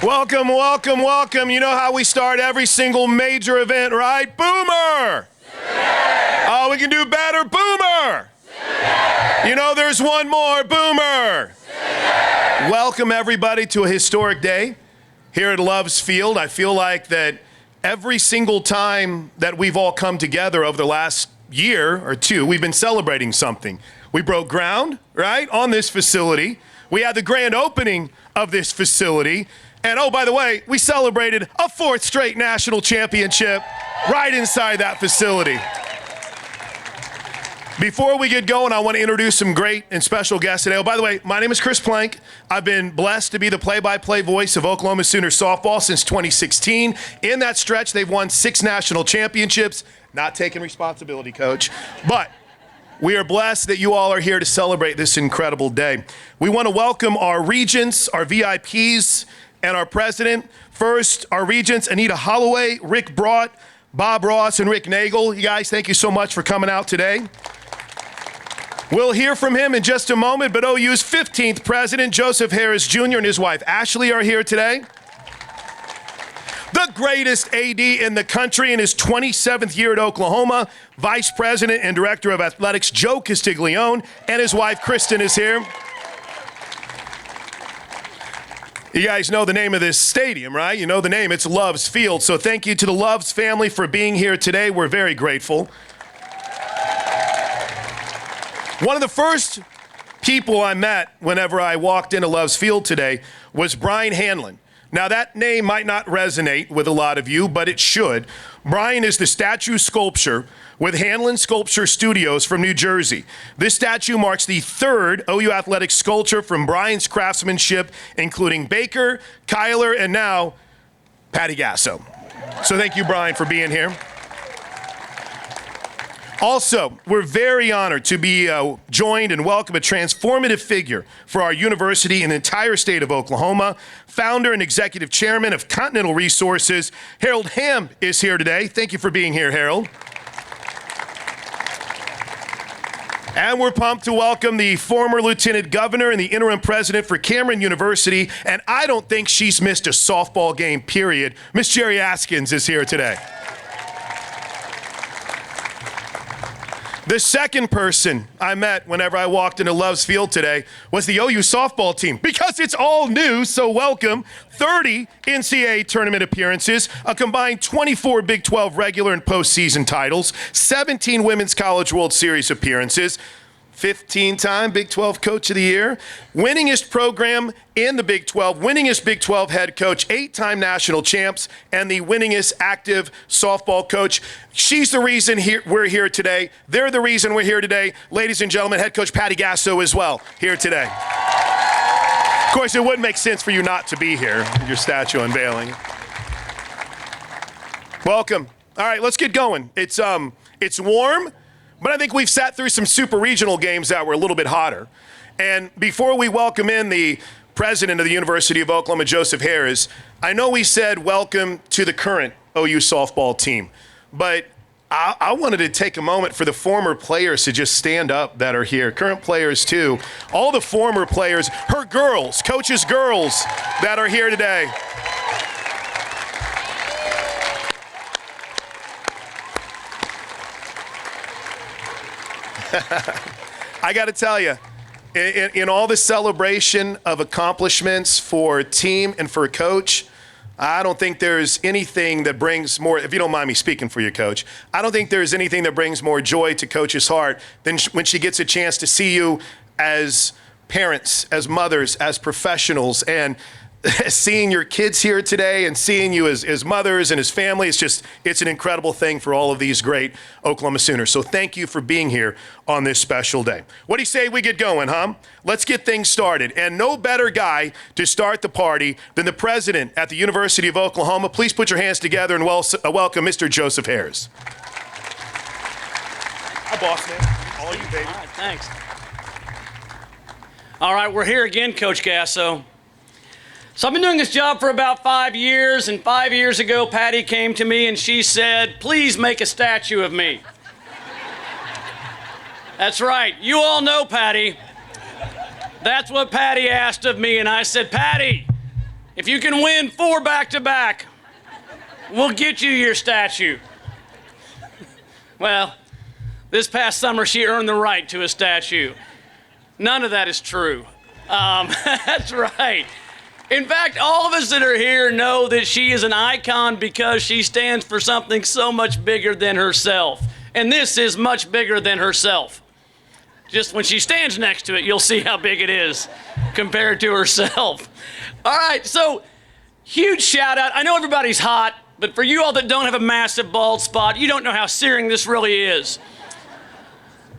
Welcome, welcome, welcome. You know how we start every single major event, right? Boomer! Oh, we can do better. Boomer! You know there's one more. Boomer! Welcome, everybody, to a historic day here at Love's Field. I feel like that every single time that we've all come together over the last year or two, we've been celebrating something. We broke ground, right, on this facility. We had the grand opening of this facility. And oh, by the way, we celebrated a 4th straight national championship right inside that facility. Before we get going, I want to introduce some great and special guests today. Oh, by the way, my name is Chris Plank. I've been blessed to be the play-by-play voice of Oklahoma Sooner softball since 2016. In that stretch, they've won 6 national championships. Not taking responsibility, Coach. But we are blessed that you all are here to celebrate this incredible day. We want to welcome our regents, our VIPs, and our president. First, our regents, Anita Holloway, Rick Brott, Bob Ross, and Rick Nagel. You guys, thank you so much for coming out today. We'll hear from him in just a moment, but OU's 15th president, Joseph Harris Jr., and his wife, Ashley, are here today. The greatest AD in the country in his 27th year at Oklahoma, Vice President and Director of Athletics, Joe Castiglione, and his wife, Kristen, is here. You guys know the name of this stadium, right? You know the name. It's Love's Field. So thank you to the Love's family for being here today. We're very grateful. One of the first people I met whenever I walked into Love's Field today was Brian Hanlon. Now, that name might not resonate with a lot of you, but it should. Brian is the statue sculptor with Hanlon Sculpture Studios from New Jersey. This statue marks the 3rd OU Athletics sculpture from Brian's craftsmanship, including Baker, Kyler, and now Patty Gasso. So thank you, Brian, for being here. Also, we're very honored to be joined and welcome a transformative figure for our university and the entire state of Oklahoma. Founder and executive chairman of Continental Resources, Harold Hamm, is here today. Thank you for being here, Harold. And we're pumped to welcome the former lieutenant governor and the interim president for Cameron University, and I don't think she's missed a softball game, period. Miss Jerry Askins is here today. The second person I met whenever I walked into Love's Field today was the OU softball team, because it's all new, so welcome. 30 NCAA tournament appearances, a combined 24 Big 12 regular and postseason titles, 17 Women's College World Series appearances, 15-time Big 12 Coach of the Year, winningest program in the Big 12, winningest Big 12 head coach, 8-time national champs, and the winningest active softball coach. She's the reason we're here today. They're the reason we're here today. Ladies and gentlemen, head coach Patty Gasso as well, here today. Of course, it wouldn't make sense for you not to be here, your statue unveiling. Welcome. All right, let's get going. It's warm. But I think we've sat through some super regional games that were a little bit hotter. And before we welcome in the president of the University of Oklahoma, Joseph Harris, I know we said welcome to the current OU softball team. But I wanted to take a moment for the former players to just stand up that are here. Current players, too. All the former players, her girls, coaches' girls that are here today. I got to tell you, in all the celebration of accomplishments for a team and for a coach, I don't think there's anything that brings more, if you don't mind me speaking for your coach, I don't think there's anything that brings more joy to Coach's heart than when she gets a chance to see you as parents, as mothers, as professionals, and seeing your kids here today and seeing you as mothers and as family, it's an incredible thing for all of these great Oklahoma Sooners. So thank you for being here on this special day. What do you say we get going, huh? Let's get things started. And no better guy to start the party than the president at the University of Oklahoma. Please put your hands together and welcome Mr. Joseph Harris. Hi, boss man. All you, baby. All right, thanks. All right, we're here again, Coach Gasso. So I've been doing this job for about 5 years, and 5 years ago, Patty came to me and she said, please make a statue of me. That's right, you all know Patty. That's what Patty asked of me, and I said, Patty, If you can win 4 back-to-back, we'll get you your statue. Well, this past summer, she earned the right to a statue. None of that is true. That's right. In fact, all of us that are here know that she is an icon because she stands for something so much bigger than herself. And this is much bigger than herself. Just when she stands next to it, you'll see how big it is compared to herself. All right, so huge shout out. I know everybody's hot, but for you all that don't have a massive bald spot, you don't know how searing this really is.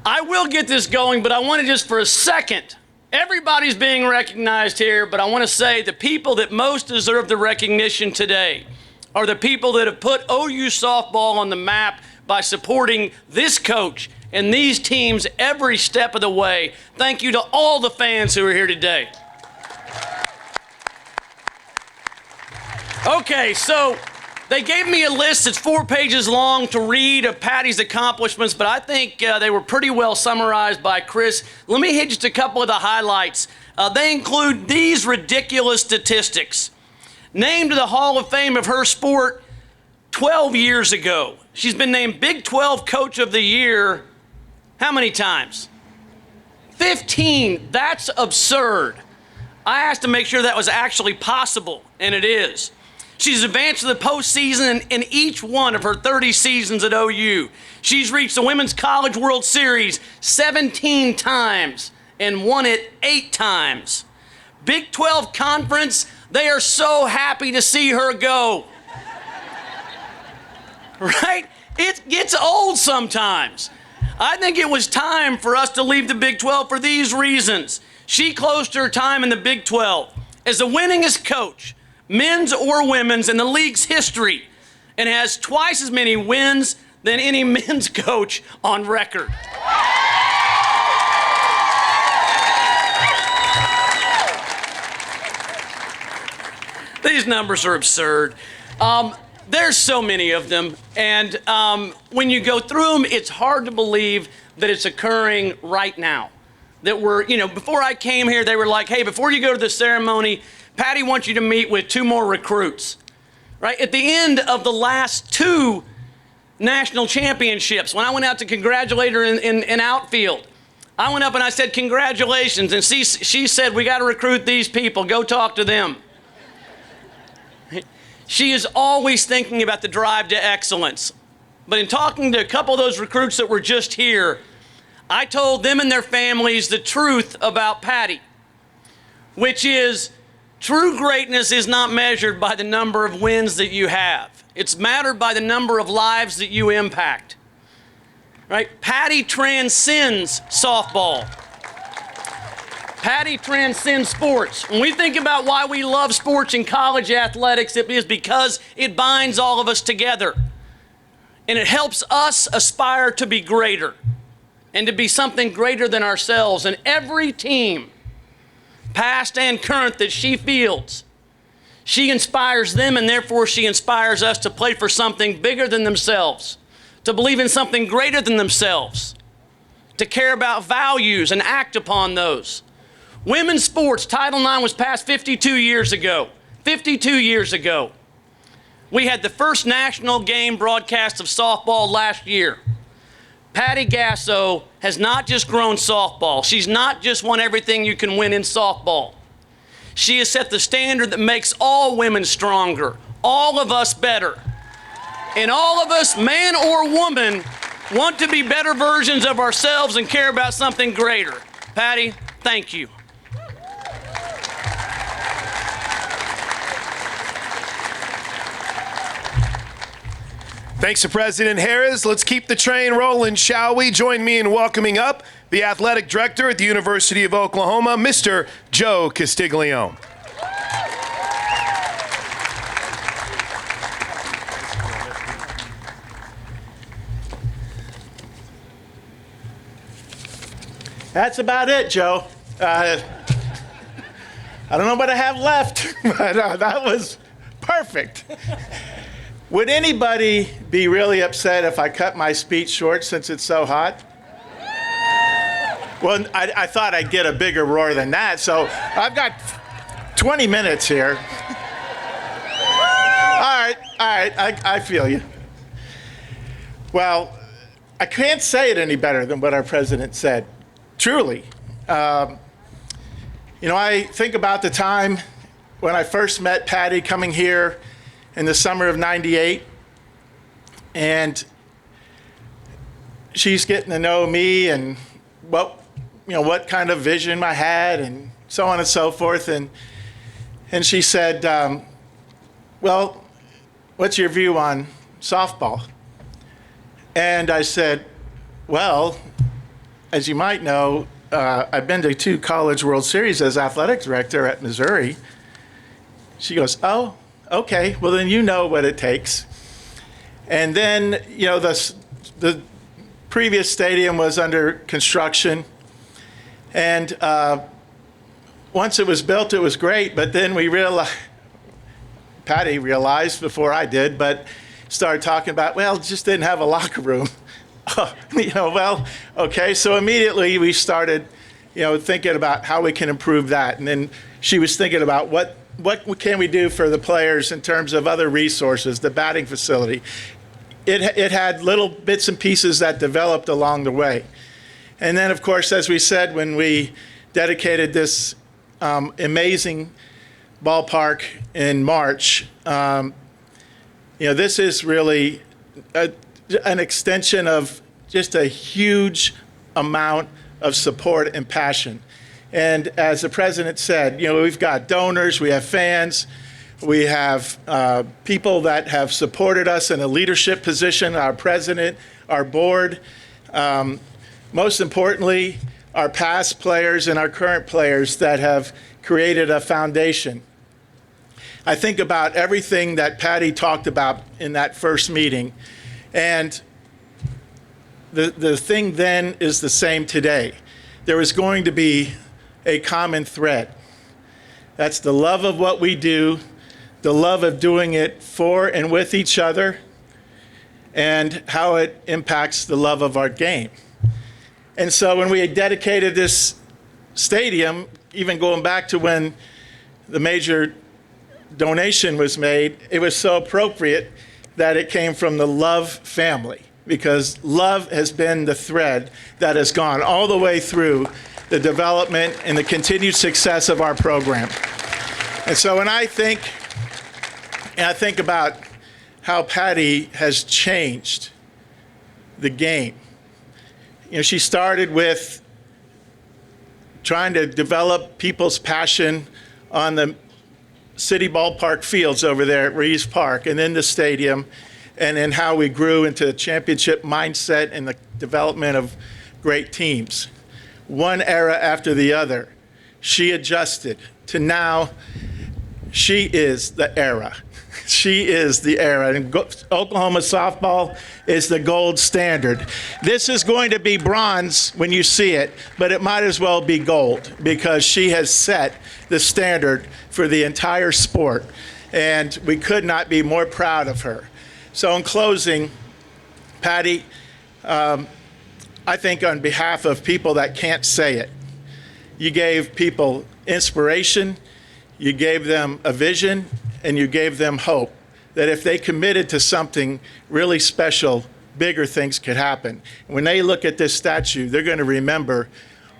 I will get this going, but I want to just for a second, everybody's being recognized here, but I want to say the people that most deserve the recognition today are the people that have put OU softball on the map by supporting this coach and these teams every step of the way. Thank you to all the fans who are here today. Okay, so they gave me a list that's 4 pages long to read of Patty's accomplishments, but I think they were pretty well summarized by Chris. Let me hit just a couple of the highlights. They include these ridiculous statistics. Named to the Hall of Fame of her sport 12 years ago. She's been named Big 12 Coach of the Year how many times? 15. That's absurd. I asked to make sure that was actually possible, and it is. She's advanced to the postseason in each one of her 30 seasons at OU. She's reached the Women's College World Series 17 times and won it 8 times. Big 12 Conference, they are so happy to see her go. Right? It gets old sometimes. I think it was time for us to leave the Big 12 for these reasons. She closed her time in the Big 12 as the winningest coach, men's or women's, in the league's history, and has twice as many wins than any men's coach on record. These numbers are absurd. There's so many of them, and when you go through them, it's hard to believe that it's occurring right now. That before I came here, they were like, hey, before you go to the ceremony, Patty wants you to meet with 2 more recruits, right? At the end of the last 2 national championships, when I went out to congratulate her in outfield, I went up and I said, congratulations, and she said, we got to recruit these people, go talk to them. She is always thinking about the drive to excellence. But in talking to a couple of those recruits that were just here, I told them and their families the truth about Patty, which is true greatness is not measured by the number of wins that you have. It's measured by the number of lives that you impact. Right? Patty transcends softball. Patty transcends sports. When we think about why we love sports and college athletics, it is because it binds all of us together. And it helps us aspire to be greater and to be something greater than ourselves. And every team, past and current, that she fields, she inspires them, and therefore she inspires us to play for something bigger than themselves, to believe in something greater than themselves, to care about values and act upon those. Women's sports, Title IX was passed 52 years ago. 52 years ago. We had the first national game broadcast of softball last year. Patty Gasso has not just grown softball. She's not just won everything you can win in softball. She has set the standard that makes all women stronger, all of us better. And all of us, man or woman, want to be better versions of ourselves and care about something greater. Patty, thank you. Thanks to President Harris. Let's keep the train rolling, shall we? Join me in welcoming up the athletic director at the University of Oklahoma, Mr. Joe Castiglione. That's about it, Joe. I don't know what I have left, but that was perfect. Would anybody be really upset if I cut my speech short since it's so hot? Well, I thought I'd get a bigger roar than that, so I've got 20 minutes here. I feel you. Well, I can't say it any better than what our president said. Truly. I think about the time when I first met Patty coming here in the summer of '98, and she's getting to know me and what kind of vision I had and so on and so forth. And she said, well, what's your view on softball? And I said, well, as you might know, I've been to 2 College World Series as athletic director at Missouri. She goes, oh, okay, well then you know what it takes. And then, the previous stadium was under construction. And once it was built, it was great, but then we realized, Patty realized before I did, but started talking about, well, it just didn't have a locker room. Well, okay, so immediately we started, thinking about how we can improve that. And then she was thinking about what can we do for the players in terms of other resources, the batting facility. It had little bits and pieces that developed along the way. And then, of course, as we said, when we dedicated this amazing ballpark in March, this is really an extension of just a huge amount of support and passion. And as the president said, we've got donors, we have fans, we have people that have supported us in a leadership position, our president, our board, most importantly, our past players and our current players that have created a foundation. I think about everything that Patty talked about in that first meeting, and the thing then is the same today. There is going to be a common thread. That's the love of what we do, the love of doing it for and with each other, and how it impacts the love of our game. And so when we had dedicated this stadium, even going back to when the major donation was made, it was so appropriate that it came from the Love family, because love has been the thread that has gone all the way through the development and the continued success of our program. And so when I think about how Patty has changed the game, she started with trying to develop people's passion on the city ballpark fields over there at Reeves Park, and then the stadium, and then how we grew into a championship mindset and the development of great teams. One era after the other, she adjusted to now she is the era. She is the era. And Oklahoma softball is the gold standard. This is going to be bronze when you see it, but it might as well be gold, because she has set the standard for the entire sport. And we could not be more proud of her. So in closing, Patty, I think on behalf of people that can't say it, you gave people inspiration, you gave them a vision, and you gave them hope that if they committed to something really special, bigger things could happen. When they look at this statue, they're going to remember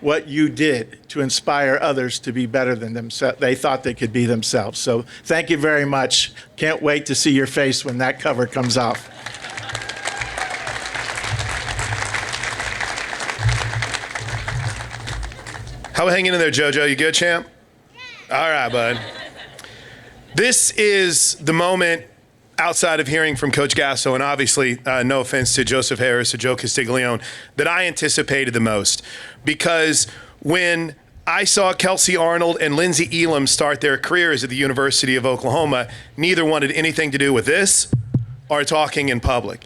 what you did to inspire others to be better than themselves. They thought they could be themselves. So thank you very much. Can't wait to see your face when that cover comes off. How we hanging in there, JoJo? You good, champ? Yeah. All right, bud. This is the moment outside of hearing from Coach Gasso, and obviously, no offense to Joseph Harris or Joe Castiglione, that I anticipated the most. Because when I saw Kelsey Arnold and Lindsey Elam start their careers at the University of Oklahoma, neither wanted anything to do with this or talking in public.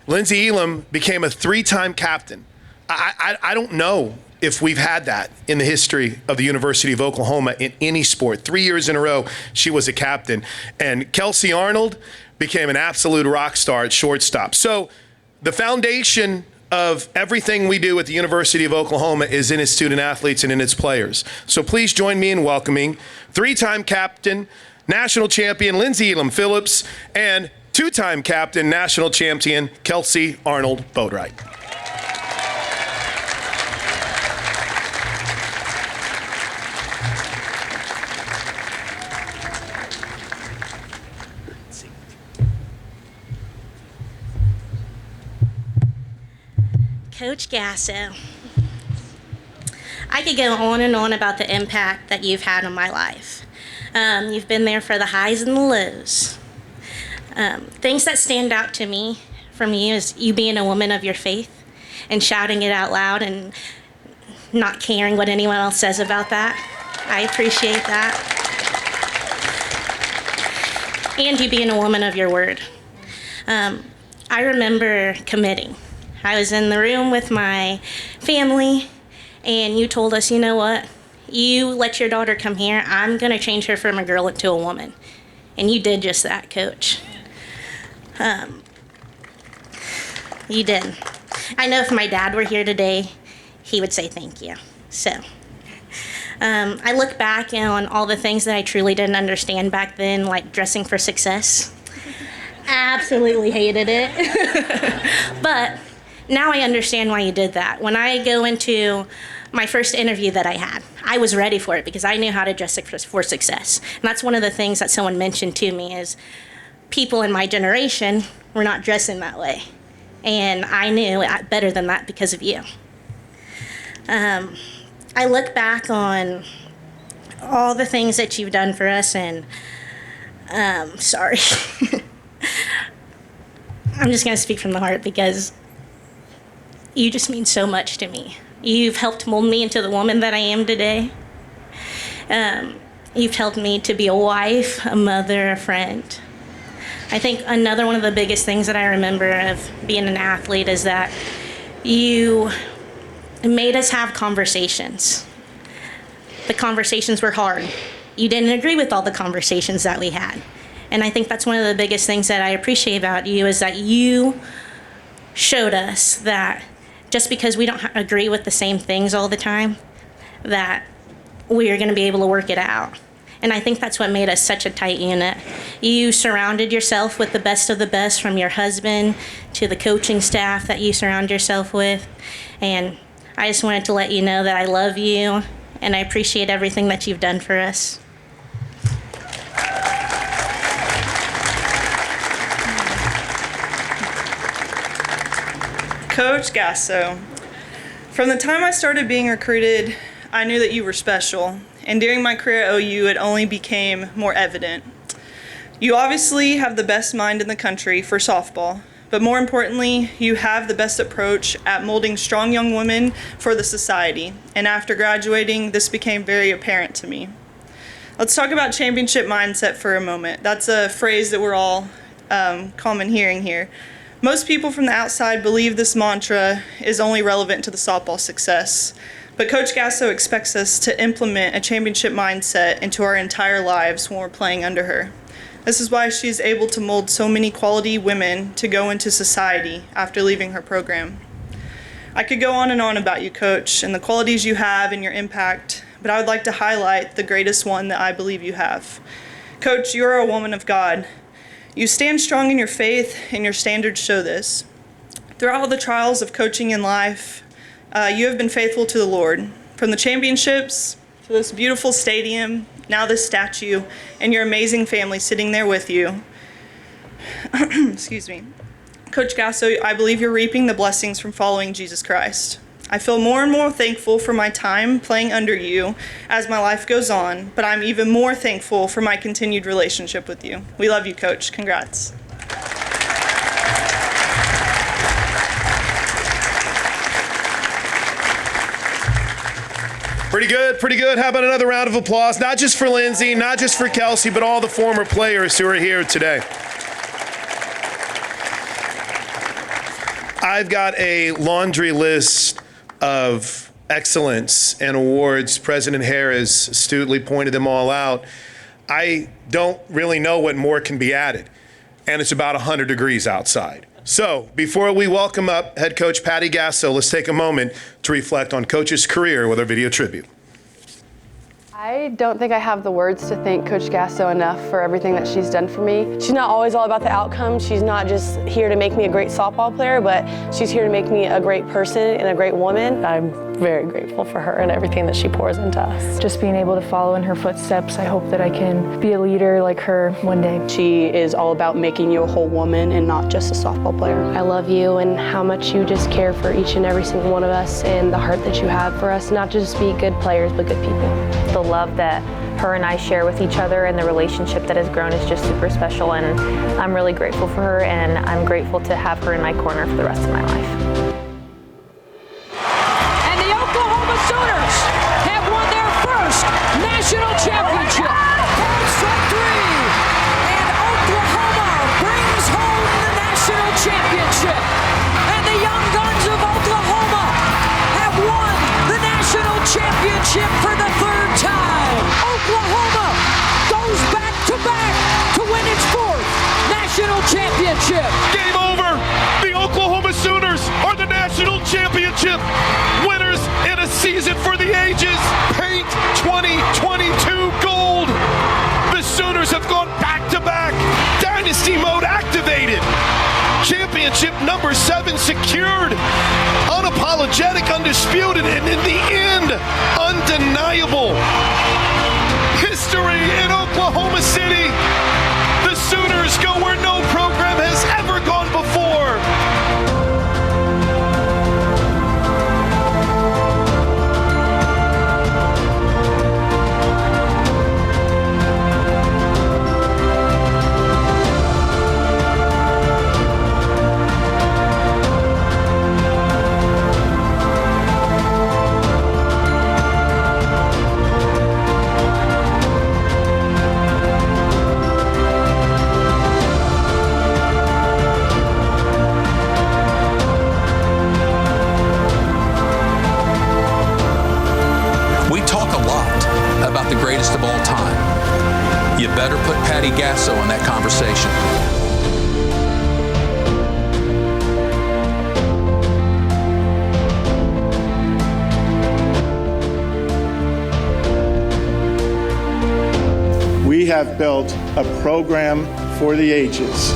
Lindsey Elam became a 3-time captain. I don't know if we've had that in the history of the University of Oklahoma in any sport. 3 years in a row, she was a captain. And Kelsey Arnold became an absolute rock star at shortstop. So the foundation of everything we do at the University of Oklahoma is in its student athletes and in its players. So please join me in welcoming three-time captain, national champion Lindsey Elam Phillips, and two-time captain, national champion Kelsey Arnold Boatwright. Coach Gasso, I could go on and on about the impact that you've had on my life. You've been there for the highs and the lows. Things that stand out to me from you is you being a woman of your faith and shouting it out loud and not caring what anyone else says about that. I appreciate that. And you being a woman of your word. I remember committing. I was in the room with my family, and you told us, you know what? You let your daughter come here. I'm going to change her from a girl into a woman. And you did just that, Coach. You did. I know if my dad were here today, he would say thank you. So I look back on all the things that I truly didn't understand back then, like dressing for success. Absolutely hated it. But now I understand why you did that. When I go into my first interview that I had, I was ready for it because I knew how to dress for success. And that's one of the things that someone mentioned to me is people in my generation were not dressing that way. And I knew better than that because of you. I look back on all the things that you've done for us, and sorry. I'm just going to speak from the heart because you just mean so much to me. You've helped mold me into the woman that I am today. You've helped me to be a wife, a mother, a friend. I think another one of the biggest things that I remember of being an athlete is that you made us have conversations. The conversations were hard. You didn't agree with all the conversations that we had. And I think that's one of the biggest things that I appreciate about you is that you showed us that just because we don't agree with the same things all the time, that we are going to be able to work it out. And I think that's what made us such a tight unit. You surrounded yourself with the best of the best, from your husband to the coaching staff that you surround yourself with. And I just wanted to let you know that I love you and I appreciate everything that you've done for us. Coach Gasso, from the time I started being recruited, I knew that you were special, and during my career at OU, it only became more evident. You obviously have the best mind in the country for softball, but more importantly, you have the best approach at molding strong young women for the society, and after graduating, this became very apparent to me. Let's talk about championship mindset for a moment. That's a phrase that we're all common hearing here. Most people from the outside believe this mantra is only relevant to the softball success, but Coach Gasso expects us to implement a championship mindset into our entire lives when we're playing under her. This is why she's able to mold so many quality women to go into society after leaving her program. I could go on and on about you, Coach, and the qualities you have and your impact, but I would like to highlight the greatest one that I believe you have. Coach, you are a woman of God. You stand strong in your faith, and your standards show this. Throughout all the trials of coaching in life, you have been faithful to the Lord. From the championships to this beautiful stadium, now this statue, and your amazing family sitting there with you. Excuse me. Coach Gasso, I believe you're reaping the blessings from following Jesus Christ. I feel more and more thankful for my time playing under you as my life goes on, but I'm even more thankful for my continued relationship with you. We love you, Coach. Congrats. Pretty good, pretty good. How about another round of applause? Not just for Lindsey, not just for Kelsey, but all the former players who are here today. I've got a laundry list of excellence and awards. President Harris astutely pointed them all out. I don't really know what more can be added, and it's about 100 degrees outside. So, before we welcome up head coach Patty Gasso, let's take a moment to reflect on Coach's career with our video tribute. I don't think I have the words to thank Coach Gasso enough for everything that she's done for me. She's not always all about the outcome. She's not just here to make me a great softball player, but she's here to make me a great person and a great woman. I'm very grateful for her and everything that she pours into us. Just being able to follow in her footsteps, I hope that I can be a leader like her one day. She is all about making you a whole woman and not just a softball player. I love you and how much you just care for each and every single one of us and the heart that you have for us, not just be good players, but good people. The love that her and I share with each other and the relationship that has grown is just super special, and I'm really grateful for her, and I'm grateful to have her in my corner for the rest of my life. And the Oklahoma Sooners have won their first national championship. Strike three, and Oklahoma brings home the national championship. And the Young Guns of Oklahoma have won the national championship for the third time. Oklahoma goes back-to-back to win its fourth national championship. Game over. The Oklahoma Sooners are the national championship winners in a season for the ages. Paint 2022 gold. The Sooners have gone back-to-back. Dynasty mode activated. Championship number 7 secured. Unapologetic, undisputed, and in the end, undeniable. History in Oklahoma City. The Sooners go where no program has ever gone before. About the greatest of all time. You better put Patty Gasso in that conversation. We have built a program for the ages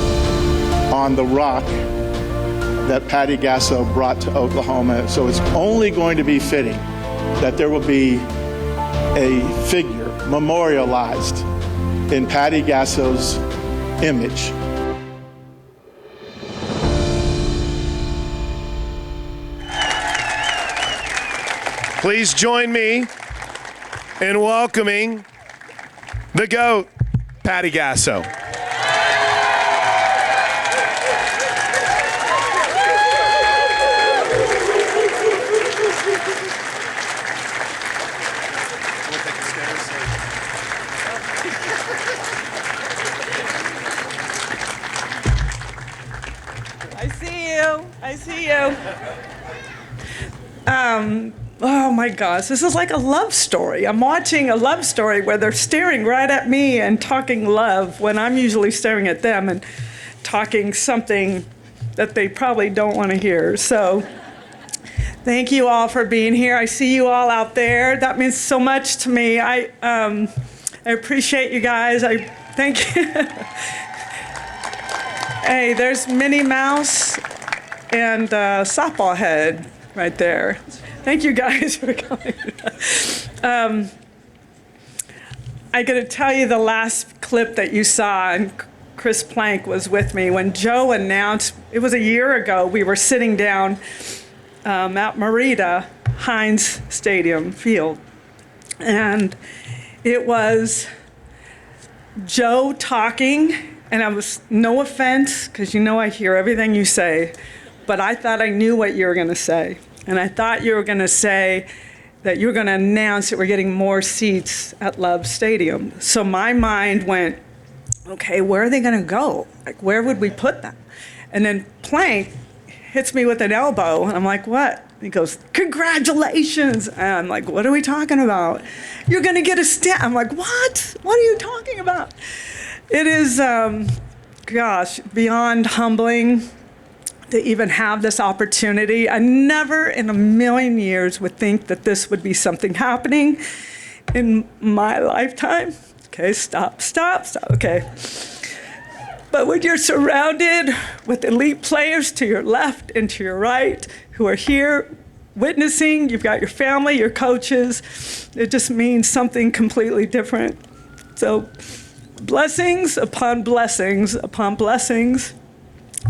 on the rock that Patty Gasso brought to Oklahoma. So it's only going to be fitting that there will be a figure memorialized in Patty Gasso's image. Please join me in welcoming the GOAT, Patty Gasso. I see you. Oh my gosh, this is like a love story. I'm watching a love story where they're staring right at me and talking love when I'm usually staring at them and talking something that they probably don't want to hear. So thank you all for being here. I see you all out there. That means so much to me. I appreciate you guys. I thank you. Hey, there's Minnie Mouse and Softball Head right there. Thank you guys for coming. I got to tell you the last clip that you saw, and Chris Plank was with me when Joe announced, it was a year ago, we were sitting down at Merida Heinz Stadium Field, and it was Joe talking, and I was, no offense, because you know I hear everything you say, but I thought I knew what you were going to say. And I thought you were going to say that you were going to announce that we're getting more seats at Love Stadium. So my mind went, okay, where are they going to go? Like, where would we put them? And then Plank hits me with an elbow, and I'm like, what? He goes, congratulations. And I'm like, what are we talking about? You're going to get a stand. I'm like, what? What are you talking about? It is, gosh, beyond humbling. to even have this opportunity. I never in a million years would think that this would be something happening in my lifetime. Okay, stop. Okay. But when you're surrounded with elite players to your left and to your right who are here witnessing, you've got your family, your coaches, it just means something completely different. So blessings upon blessings upon blessings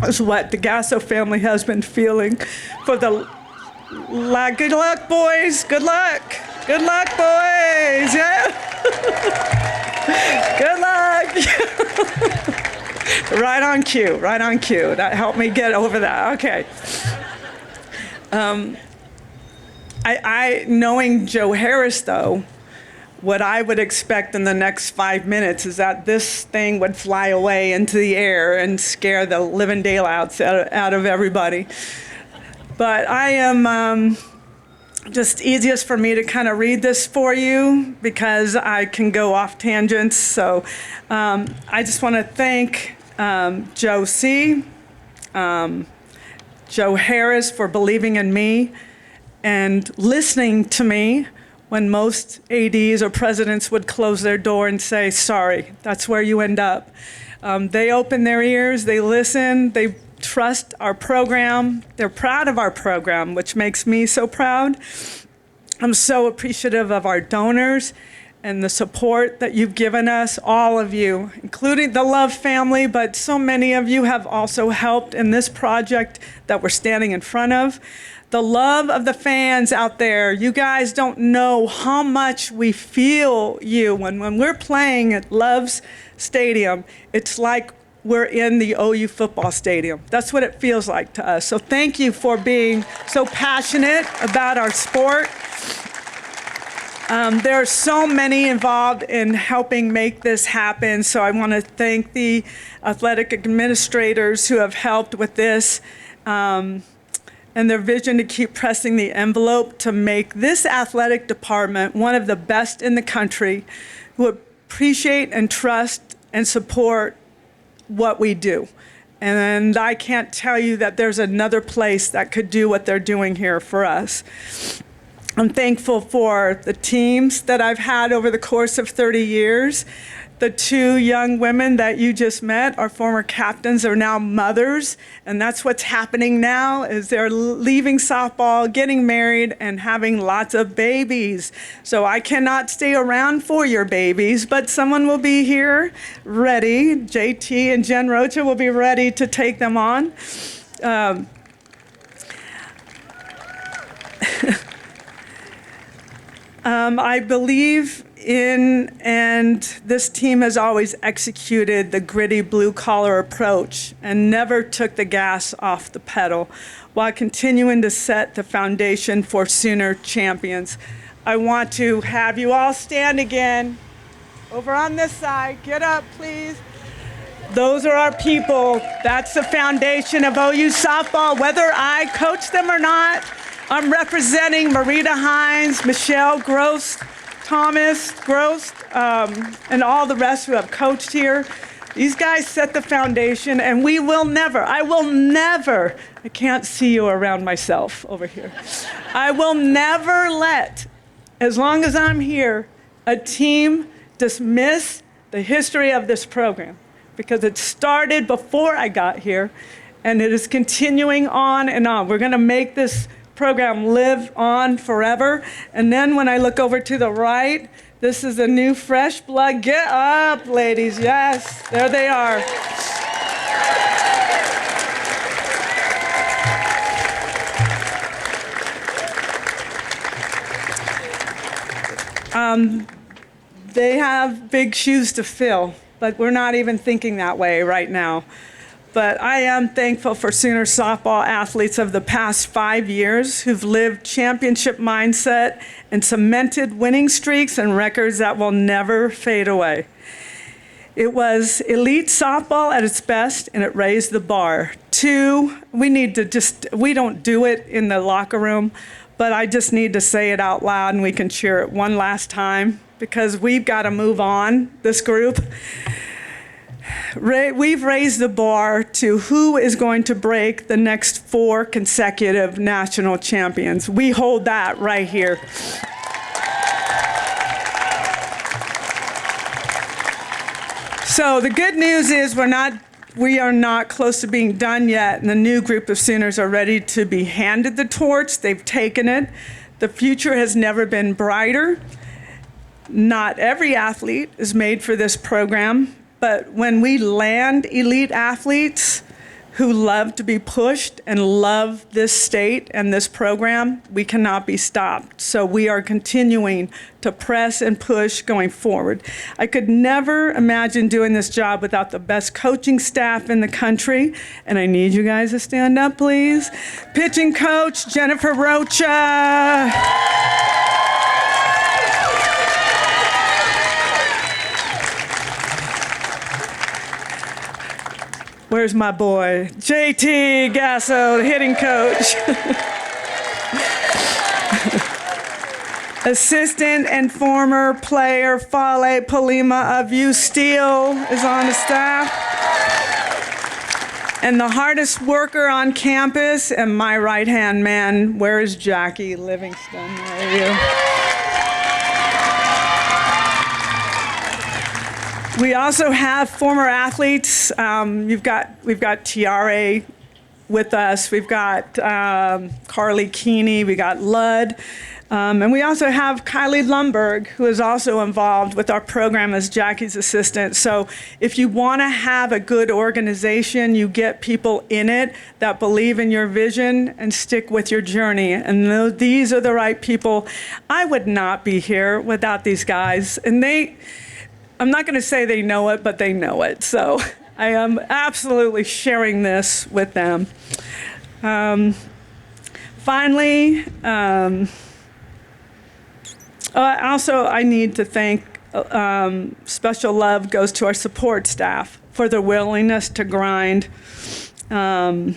is what the Gasso family has been feeling for the good luck, boys. Good luck. Good luck, boys. Yeah. Good luck. Right on cue. Right on cue. That helped me get over that. Okay. I knowing Joe Harris, though, what I would expect in the next 5 minutes is that this thing would fly away into the air and scare the living daylights out of everybody. But I am just easiest for me to kind of read this for you because I can go off tangents. So I just want to thank Joe C., Joe Harris for believing in me and listening to me when most ADs or presidents would close their door and say, sorry, that's where you end up. They open their ears, they listen, they trust our program. They're proud of our program, which makes me so proud. I'm so appreciative of our donors and the support that you've given us, all of you, including the Love family, but so many of you have also helped in this project that we're standing in front of. The love of the fans out there, you guys don't know how much we feel you. When we're playing at Love's Stadium, it's like we're in the OU football stadium. That's what it feels like to us. So thank you for being so passionate about our sport. There are so many involved in helping make this happen. So I want to thank the athletic administrators who have helped with this. And their vision to keep pressing the envelope to make this athletic department one of the best in the country, who appreciate and trust and support what we do. And I can't tell you that there's another place that could do what they're doing here for us. I'm thankful for the teams that I've had over the course of 30 years. The two young women that you just met, our former captains, are now mothers, and that's what's happening now is they're leaving softball, getting married, and having lots of babies. So I cannot stay around for your babies, but someone will be here ready. JT and Jen Rocha will be ready to take them on. I believe in, and this team has always executed the gritty blue-collar approach and never took the gas off the pedal while continuing to set the foundation for Sooner champions. I want to have you all stand again. Over on this side, get up, please. Those are our people. That's the foundation of OU softball, whether I coach them or not. I'm representing Marita Hines, Michelle Gross, Thomas Gross, and all the rest who have coached here. These guys set the foundation, and we will never, I will never, I can't see you around myself over here. I will never let, as long as I'm here, a team dismiss the history of this program, because it started before I got here, and it is continuing on and on. We're going to make this program live on forever. And then when I look over to the right, this is a new fresh blood. Get up, ladies. Yes, there they are. They have big shoes to fill, but we're not even thinking that way right now. But I am thankful for Sooner softball athletes of the past 5 years who've lived championship mindset and cemented winning streaks and records that will never fade away. It was elite softball at its best, and it raised the bar. 2, we don't do it in the locker room, but I just need to say it out loud and we can cheer it one last time because we've got to move on, this group. we've raised the bar to who is going to break the next 4 consecutive national champions. We hold that right here. So the good news is we are not close to being done yet, and the new group of Sooners are ready to be handed the torch. They've taken it. The future has never been brighter. Not every athlete is made for this program, but when we land elite athletes who love to be pushed and love this state and this program, we cannot be stopped. So we are continuing to press and push going forward. I could never imagine doing this job without the best coaching staff in the country, and I need you guys to stand up, please. Pitching coach, Jennifer Rocha. Where's my boy? JT Gasso, the hitting coach. Assistant and former player Fale Palima of U Steel is on the staff. And the hardest worker on campus and my right-hand man, where is Jackie Livingston? Where are you? We also have former athletes. We've got Tiare with us. We've got Carly Keeney. We got Ludd. And we also have Kylie Lumberg, who is also involved with our program as Jackie's assistant. So if you want to have a good organization, you get people in it that believe in your vision and stick with your journey. And these are the right people. I would not be here without these guys. And I'm not going to say they know it, but they know it. So I am absolutely sharing this with them. Finally, also I need to thank, special love goes to our support staff for their willingness to grind and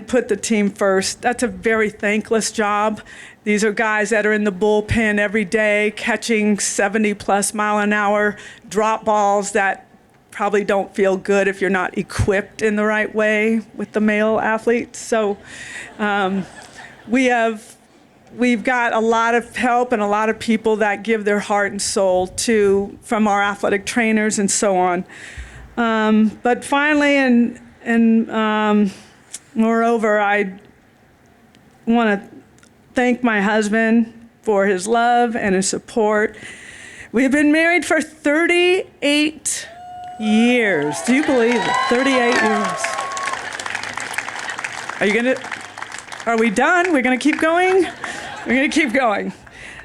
put the team first. That's a very thankless job. These are guys that are in the bullpen every day, catching 70+ mile an hour drop balls that probably don't feel good if you're not equipped in the right way with the male athletes. So we've got a lot of help and a lot of people that give their heart and soul from our athletic trainers and so on. But finally, and moreover, I want to thank my husband for his love and his support. We've been married for 38 years. Do you believe it? 38 years. Are we done? We're gonna keep going? We're gonna keep going.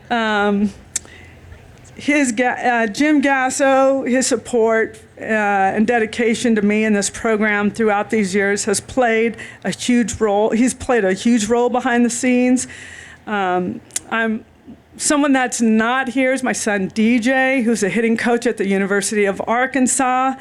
Jim Gasso, his support and dedication to me in this program throughout these years has played a huge role. He's played a huge role behind the scenes. Someone that's not here is my son DJ, who's a hitting coach at the University of Arkansas.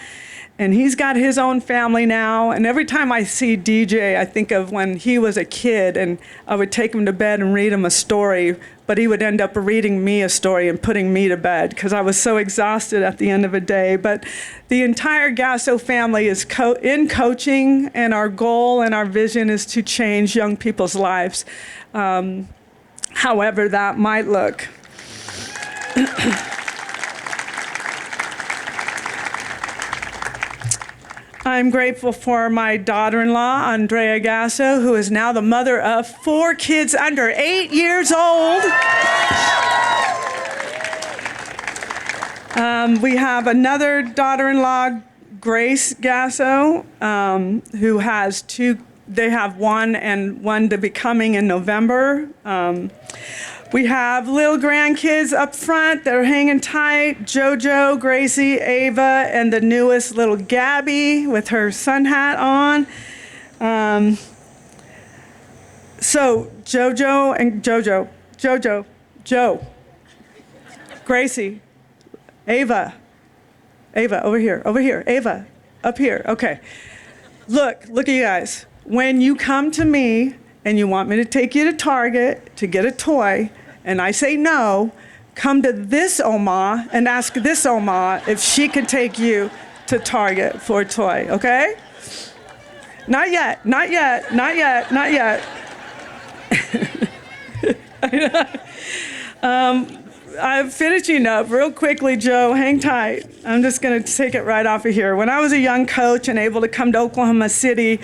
And he's got his own family now. And every time I see DJ, I think of when he was a kid and I would take him to bed and read him a story, but he would end up reading me a story and putting me to bed because I was so exhausted at the end of a day. But the entire Gasso family is in coaching, and our goal and our vision is to change young people's lives, however that might look. I'm grateful for my daughter-in-law, Andrea Gasso, who is now the mother of 4 kids under 8 years old. We have another daughter-in-law, Grace Gasso, who has 2. They have 1 and 1 to be coming in November. We have little grandkids up front that are hanging tight, JoJo, Gracie, Ava, and the newest little Gabby with her sun hat on. So JoJo and Joe, Gracie, Ava, over here, Ava, up here, okay. Look at you guys. When you come to me and you want me to take you to Target to get a toy, and I say no, come to this Oma and ask this Oma if she can take you to Target for a toy, okay? Not yet, not yet, not yet, not yet. I'm finishing up real quickly, Joe. Hang tight. I'm just going to take it right off of here. When I was a young coach and able to come to Oklahoma City,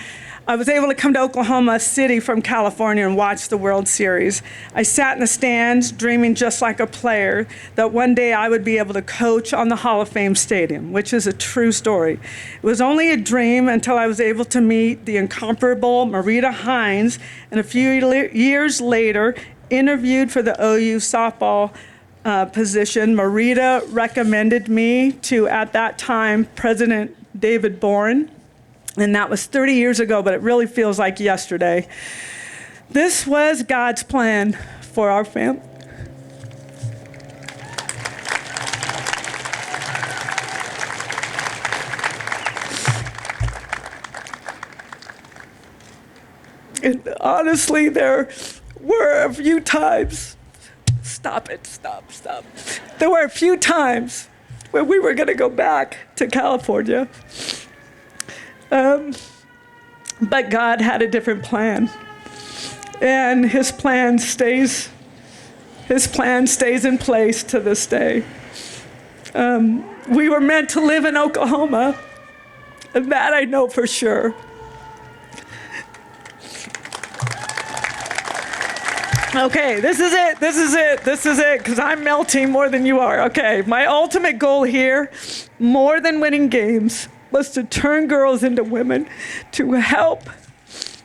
I was able to come to Oklahoma City from California and watch the World Series. I sat in the stands dreaming just like a player that one day I would be able to coach on the Hall of Fame Stadium, which is a true story. It was only a dream until I was able to meet the incomparable Marita Hines, and a few years later, interviewed for the OU softball position. Marita recommended me to, at that time, President David Boren. And that was 30 years ago, but it really feels like yesterday. This was God's plan for our family. And honestly, there were a few times, stop. There were a few times when we were gonna go back to California. But God had a different plan, and His plan stays in place to this day. We were meant to live in Oklahoma, and that I know for sure. Okay, this is it, because I'm melting more than you are. Okay, my ultimate goal here, more than winning games, was to turn girls into women, to help,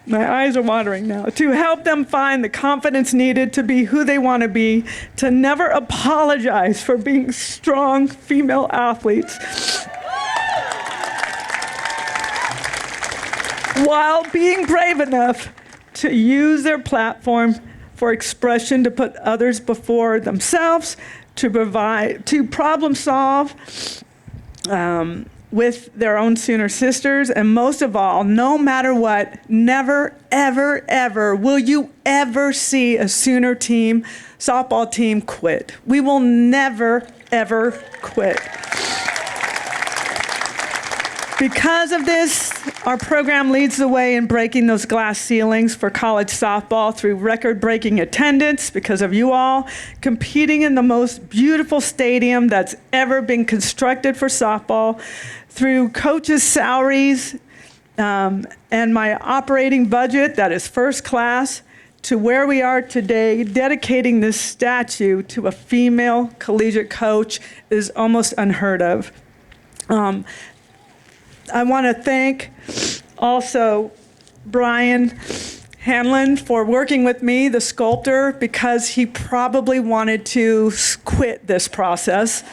my eyes are watering now, to help them find the confidence needed to be who they want to be, to never apologize for being strong female athletes, while being brave enough to use their platform for expression, to put others before themselves, to problem solve, with their own Sooner sisters, and most of all, no matter what, never, ever, ever will you ever see a Sooner team, softball team quit. We will never, ever quit. Because of this, our program leads the way in breaking those glass ceilings for college softball through record-breaking attendance because of you all, competing in the most beautiful stadium that's ever been constructed for softball, through coaches' salaries and my operating budget that is first class, to where we are today, dedicating this statue to a female collegiate coach is almost unheard of. I want to thank also Brian Hanlon for working with me, the sculptor, because he probably wanted to quit this process.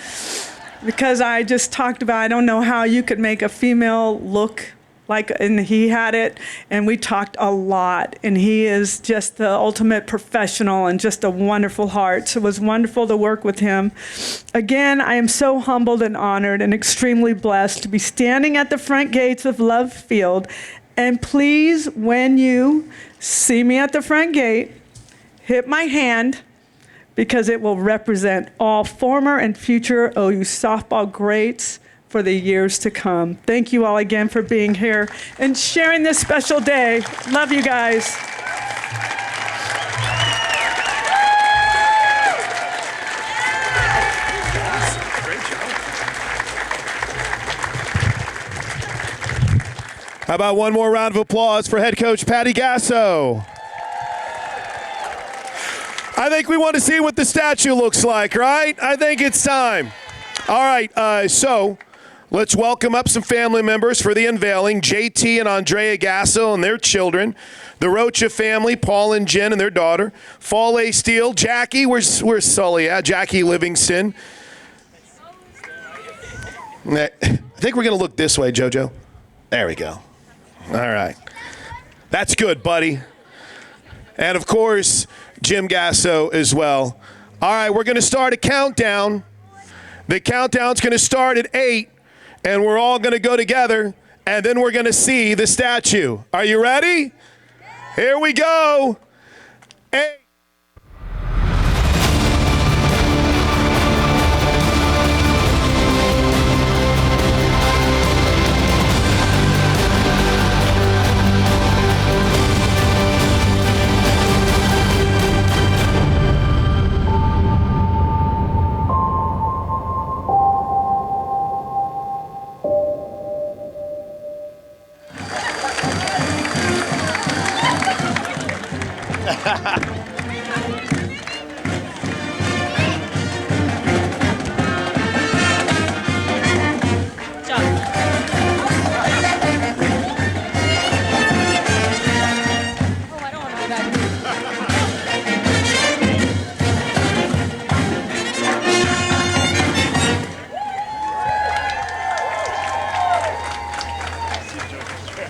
Because I just talked about, I don't know how you could make a female look like, and he had it, and we talked a lot, and he is just the ultimate professional and just a wonderful heart. So it was wonderful to work with him. Again, I am so humbled and honored and extremely blessed to be standing at the front gates of Love Field. And please, when you see me at the front gate, hit my hand, because it will represent all former and future OU softball greats for the years to come. Thank you all again for being here and sharing this special day. Love you guys. How about one more round of applause for head coach Patty Gasso? I think we want to see what the statue looks like, right? I think it's time. All right, so let's welcome up some family members for the unveiling. JT and Andrea Gasso and their children. The Rocha family, Paul and Jen and their daughter. Fale Steele, Jackie, where's Sully at? Jackie Livingston. I think we're going to look this way, JoJo. There we go. All right. That's good, buddy. And, of course, Jim Gasso as well. All right, we're going to start a countdown. The countdown's going to start at 8, and we're all going to go together, and then we're going to see the statue. Are you ready? Here we go. 8. it.